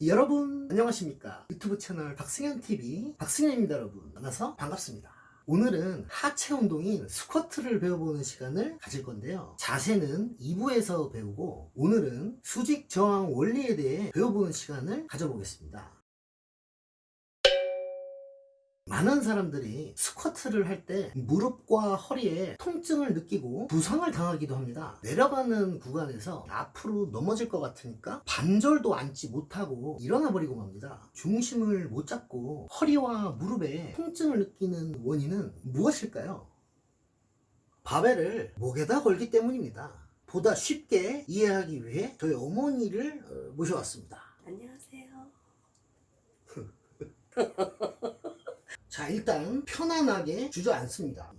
여러분 안녕하십니까? 유튜브 채널 박승현TV 박승현입니다. 여러분 만나서 반갑습니다. 오늘은 하체 운동인 스쿼트를 배워보는 시간을 가질 건데요. 자세는 2부에서 배우고 오늘은 수직 저항 원리에 대해 배워보는 시간을 가져보겠습니다. 많은 사람들이 스쿼트를 할 때 무릎과 허리에 통증을 느끼고 부상을 당하기도 합니다. 내려가는 구간에서 앞으로 넘어질 것 같으니까 반절도 앉지 못하고 일어나 버리고 맙니다. 중심을 못 잡고 허리와 무릎에 통증을 느끼는 원인은 무엇일까요? 바벨을 목에다 걸기 때문입니다. 보다 쉽게 이해하기 위해 저희 어머니를 모셔왔습니다. 안녕하세요. 자, 일단 편안하게 주저앉습니다. 이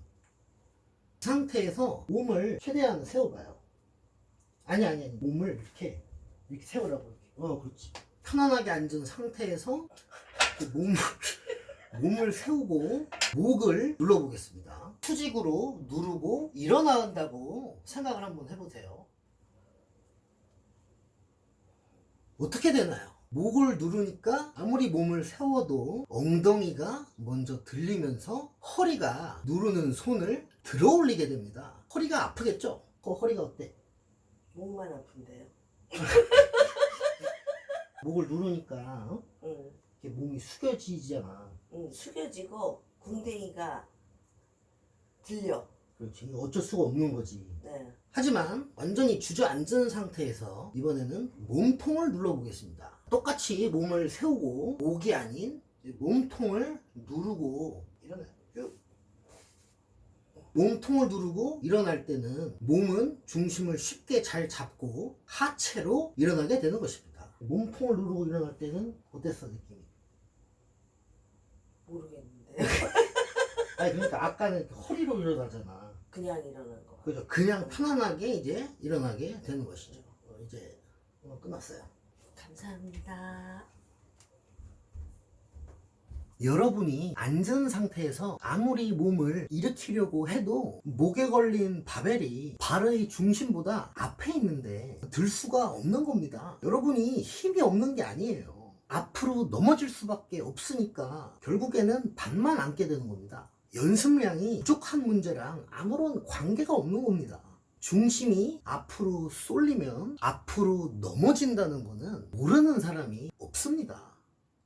상태에서 몸을 최대한 세워봐요. 아니 몸을 이렇게 세우라고. 그렇지. 편안하게 앉은 상태에서 몸을 세우고 목을 눌러보겠습니다. 수직으로 누르고 일어난다고 생각을 한번 해보세요. 어떻게 되나요? 목을 누르니까 아무리 몸을 세워도 엉덩이가 먼저 들리면서 허리가 누르는 손을 들어 올리게 됩니다. 허리가 아프겠죠? 허리가 어때? 목만 아픈데요. 목을 누르니까 응. 이렇게 몸이 숙여지잖아. 응. 숙여지고 궁뎅이가 들려. 그렇지. 어쩔 수가 없는 거지. 네. 하지만 완전히 주저앉은 상태에서 이번에는 몸통을 눌러보겠습니다. 똑같이 몸을 세우고 목이 아닌 몸통을 누르고 일어나요. 몸통을 누르고 일어날 때는 몸은 중심을 쉽게 잘 잡고 하체로 일어나게 되는 것입니다. 몸통을 누르고 일어날 때는 어땠어, 느낌이? 모르겠는데. 아니 그러니까 아까는 허리로 일어나잖아. 그냥 일어난 거. 그죠. 그냥 편안하게 이제 일어나게 되는 것이죠. 이제 끝났어요. 감사합니다. 여러분이 앉은 상태에서 아무리 몸을 일으키려고 해도 목에 걸린 바벨이 발의 중심보다 앞에 있는데 들 수가 없는 겁니다. 여러분이 힘이 없는 게 아니에요. 앞으로 넘어질 수밖에 없으니까 결국에는 반만 앉게 되는 겁니다. 연습량이 부족한 문제랑 아무런 관계가 없는 겁니다. 중심이 앞으로 쏠리면 앞으로 넘어진다는 거는 모르는 사람이 없습니다.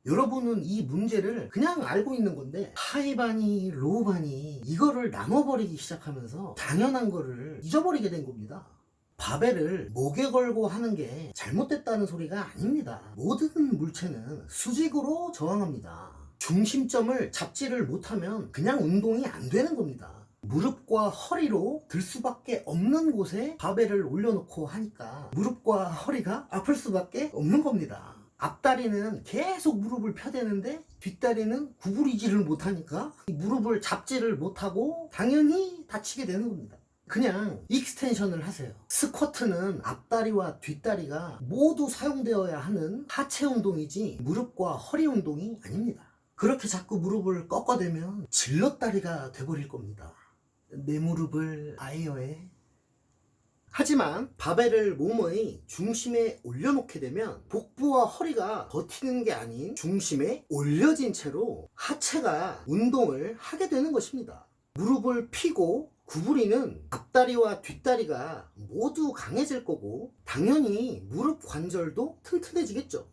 여러분은 이 문제를 그냥 알고 있는 건데 하이바니 로우바니 이거를 나눠버리기 시작하면서 당연한 거를 잊어버리게 된 겁니다. 바벨을 목에 걸고 하는 게 잘못됐다는 소리가 아닙니다. 모든 물체는 수직으로 저항합니다. 중심점을 잡지를 못하면 그냥 운동이 안 되는 겁니다. 무릎과 허리로 들 수밖에 없는 곳에 바벨을 올려놓고 하니까 무릎과 허리가 아플 수밖에 없는 겁니다. 앞다리는 계속 무릎을 펴대는데 뒷다리는 구부리지를 못하니까 무릎을 잡지를 못하고 당연히 다치게 되는 겁니다. 그냥 익스텐션을 하세요. 스쿼트는 앞다리와 뒷다리가 모두 사용되어야 하는 하체 운동이지 무릎과 허리 운동이 아닙니다. 그렇게 자꾸 무릎을 꺾어대면 질럿다리가 돼버릴 겁니다. 내 무릎을 아예어해. 하지만 바벨을 몸의 중심에 올려놓게 되면 복부와 허리가 버티는 게 아닌 중심에 올려진 채로 하체가 운동을 하게 되는 것입니다. 무릎을 펴고 구부리는 앞다리와 뒷다리가 모두 강해질 거고 당연히 무릎 관절도 튼튼해지겠죠.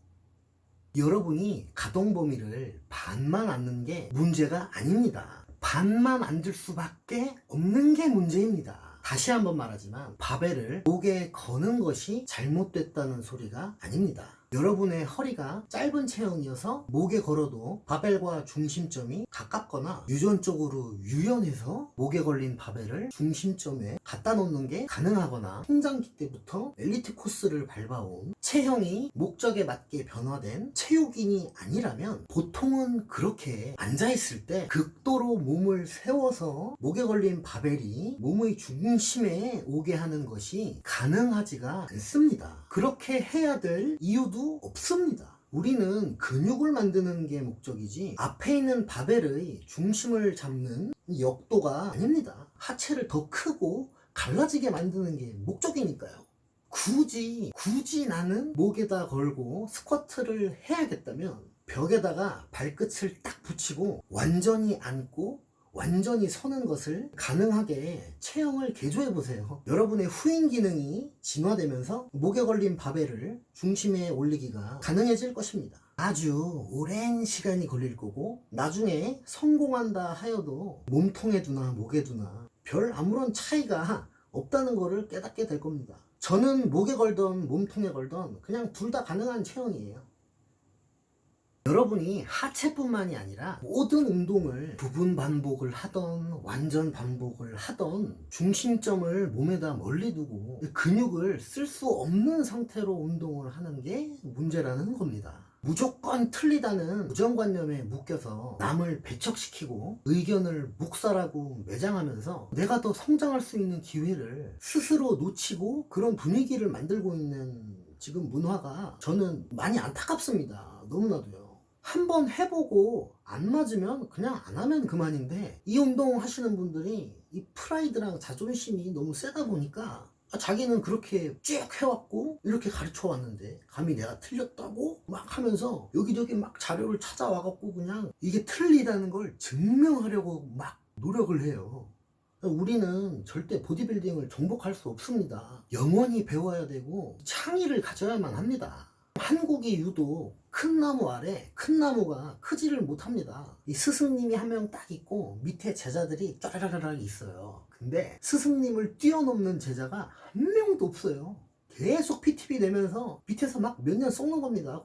여러분이 가동 범위를 반만 앉는 게 문제가 아닙니다. 반만 앉을 수밖에 없는 게 문제입니다. 다시 한번 말하지만 바벨을 목에 거는 것이 잘못됐다는 소리가 아닙니다. 여러분의 허리가 짧은 체형이어서 목에 걸어도 바벨과 중심점이 가깝거나 유전적으로 유연해서 목에 걸린 바벨을 중심점에 갖다 놓는 게 가능하거나 성장기 때부터 엘리트 코스를 밟아온 체형이 목적에 맞게 변화된 체육인이 아니라면 보통은 그렇게 앉아있을 때 극도로 몸을 세워서 목에 걸린 바벨이 몸의 중심에 오게 하는 것이 가능하지가 않습니다. 그렇게 해야 될 이유도 없습니다. 우리는 근육을 만드는 게 목적이지 앞에 있는 바벨의 중심을 잡는 역도가 아닙니다. 하체를 더 크고 갈라지게 만드는 게 목적이니까요. 굳이 나는 목에다 걸고 스쿼트를 해야겠다면 벽에다가 발끝을 딱 붙이고 완전히 앉고 완전히 서는 것을 가능하게 체형을 개조해 보세요. 여러분의 후인 기능이 진화되면서 목에 걸린 바벨을 중심에 올리기가 가능해질 것입니다. 아주 오랜 시간이 걸릴 거고 나중에 성공한다 하여도 몸통에 두나 목에 두나 별 아무런 차이가 없다는 거를 깨닫게 될 겁니다. 저는 목에 걸던 몸통에 걸던 그냥 둘 다 가능한 체형이에요. 여러분이 하체뿐만이 아니라 모든 운동을 부분 반복을 하던 완전 반복을 하던 중심점을 몸에다 멀리 두고 근육을 쓸 수 없는 상태로 운동을 하는 게 문제라는 겁니다. 무조건 틀리다는 고정관념에 묶여서 남을 배척시키고 의견을 묵살하고 매장하면서 내가 더 성장할 수 있는 기회를 스스로 놓치고 그런 분위기를 만들고 있는 지금 문화가 저는 많이 안타깝습니다. 너무나도요. 한번 해보고 안 맞으면 그냥 안 하면 그만인데 이 운동 하시는 분들이 이 프라이드랑 자존심이 너무 세다 보니까 자기는 그렇게 쭉 해왔고 이렇게 가르쳐 왔는데 감히 내가 틀렸다고 막 하면서 여기저기 막 자료를 찾아와갖고 그냥 이게 틀리다는 걸 증명하려고 막 노력을 해요. 우리는 절대 보디빌딩을 정복할 수 없습니다. 영원히 배워야 되고 창의를 가져야만 합니다. 한국이 유독 큰 나무 아래 큰 나무가 크지를 못합니다. 이 스승님이 한 명 딱 있고 밑에 제자들이 쫘라라락 있어요. 근데 스승님을 뛰어넘는 제자가 한 명도 없어요. 계속 PTB 내면서 밑에서 막 몇 년 썩는 겁니다.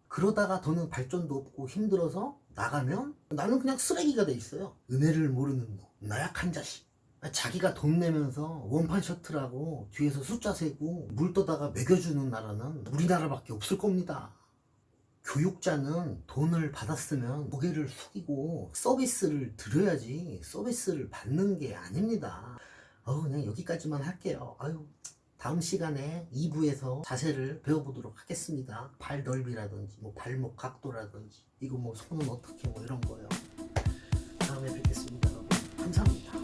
그러다가 더는 발전도 없고 힘들어서 나가면 나는 그냥 쓰레기가 돼 있어요. 은혜를 모르는 놈, 나약한 자식. 자기가 돈 내면서 원판 셔틀하고 뒤에서 숫자 세고 물 떠다가 먹여주는 나라는 우리나라밖에 없을 겁니다. 교육자는 돈을 받았으면 고개를 숙이고 서비스를 드려야지 서비스를 받는 게 아닙니다. 그냥 여기까지만 할게요. 다음 시간에 2부에서 자세를 배워보도록 하겠습니다. 발 넓이라든지 뭐 발목 각도라든지 이거 뭐 손은 어떻게 뭐 이런 거요. 다음에 뵙겠습니다. 여러분 감사합니다.